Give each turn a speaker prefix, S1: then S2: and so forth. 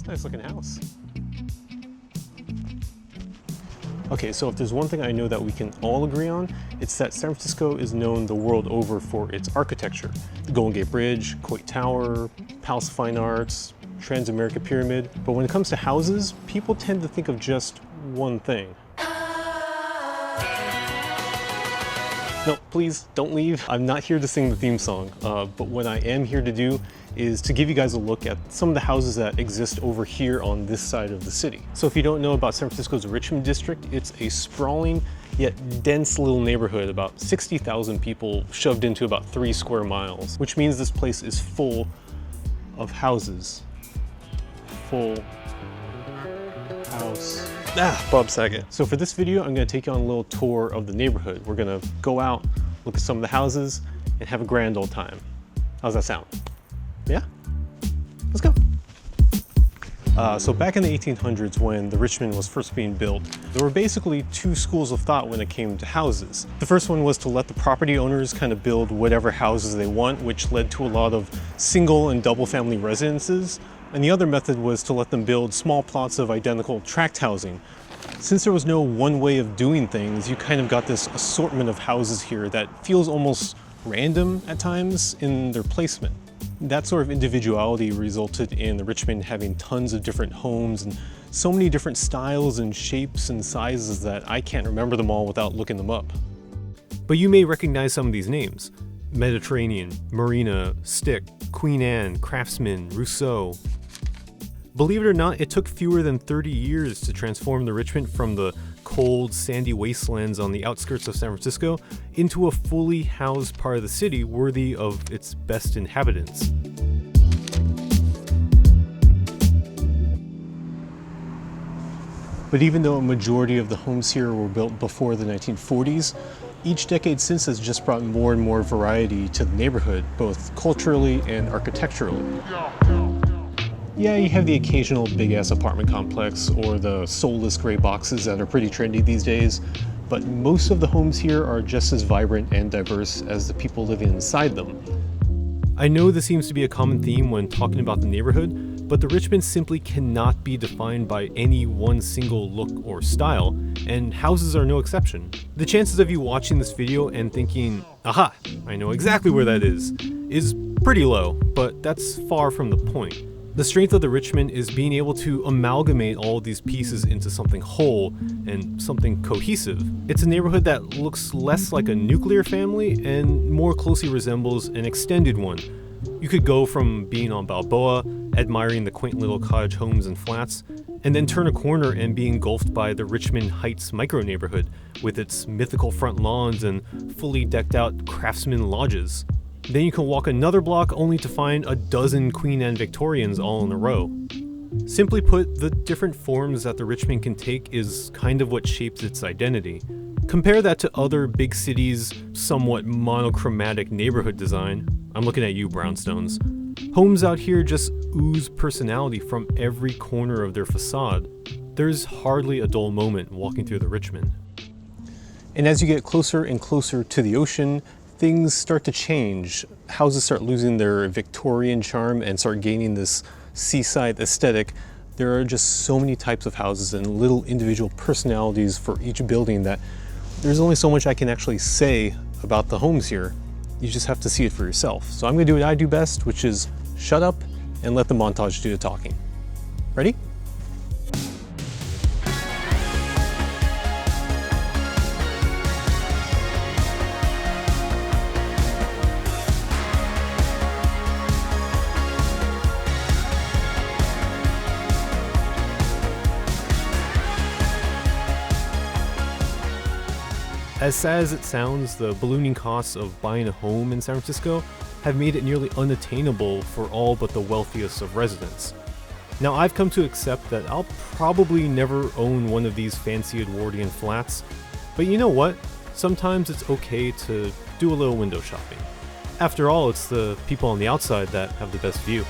S1: Nice looking house. Okay, so if there's one thing I know that we can all agree on, it's that San Francisco is known the world over for its architecture. The Golden Gate Bridge, Coit Tower, Palace of Fine Arts, Trans-America Pyramid. But when it comes to houses, people tend to think of just one thing. No, please don't leave. I'm not here to sing the theme song, but what I am here to do is to give you guys a look at some of the houses that exist over here on this side of the city. So if you don't know about San Francisco's Richmond District, it's a sprawling yet dense little neighborhood, about 60,000 people shoved into about 3 square miles, which means this place is full of houses. Full house. Bob Saget. So for this video, I'm gonna take you on a little tour of the neighborhood. We're gonna go out, look at some of the houses, and have a grand old time. How's that sound? Yeah? Let's go. So back in the 1800s, when the Richmond was first being built, there were basically 2 schools of thought when it came to houses. The first one was to let the property owners kind of build whatever houses they want, which led to a lot of single and double family residences. And the other method was to let them build small plots of identical tract housing. Since there was no one way of doing things, you kind of got this assortment of houses here that feels almost random at times in their placement. That sort of individuality resulted in the Richmond having tons of different homes and so many different styles and shapes and sizes that I can't remember them all without looking them up. But you may recognize some of these names: Mediterranean, Marina, Stick, Queen Anne, Craftsman, Rousseau. Believe it or not, it took fewer than 30 years to transform the Richmond from the cold, sandy wastelands on the outskirts of San Francisco into a fully housed part of the city worthy of its best inhabitants. But even though a majority of the homes here were built before the 1940s, each decade since has just brought more and more variety to the neighborhood, both culturally and architecturally. Yeah, you have the occasional big-ass apartment complex or the soulless gray boxes that are pretty trendy these days, but most of the homes here are just as vibrant and diverse as the people living inside them. I know this seems to be a common theme when talking about the neighborhood, but the Richmond simply cannot be defined by any one single look or style, and houses are no exception. The chances of you watching this video and thinking, aha, I know exactly where that is pretty low, but that's far from the point. The strength of the Richmond is being able to amalgamate all of these pieces into something whole and something cohesive. It's a neighborhood that looks less like a nuclear family and more closely resembles an extended one. You could go from being on Balboa, admiring the quaint little cottage homes and flats, and then turn a corner and be engulfed by the Richmond Heights micro-neighborhood with its mythical front lawns and fully decked out craftsman lodges. Then you can walk another block only to find a dozen Queen Anne Victorians all in a row. Simply put, the different forms that the Richmond can take is kind of what shapes its identity. Compare that to other big cities' somewhat monochromatic neighborhood design. I'm looking at you, brownstones. Homes out here just ooze personality from every corner of their facade. There's hardly a dull moment walking through the Richmond. And as you get closer and closer to the ocean, things start to change. Houses start losing their Victorian charm and start gaining this seaside aesthetic. There are just so many types of houses and little individual personalities for each building that there's only so much I can actually say about the homes here. You just have to see it for yourself. So I'm gonna do what I do best, which is shut up and let the montage do the talking. Ready? As sad as it sounds, the ballooning costs of buying a home in San Francisco have made it nearly unattainable for all but the wealthiest of residents. Now, I've come to accept that I'll probably never own one of these fancy Edwardian flats, but you know what? Sometimes it's okay to do a little window shopping. After all, it's the people on the outside that have the best view.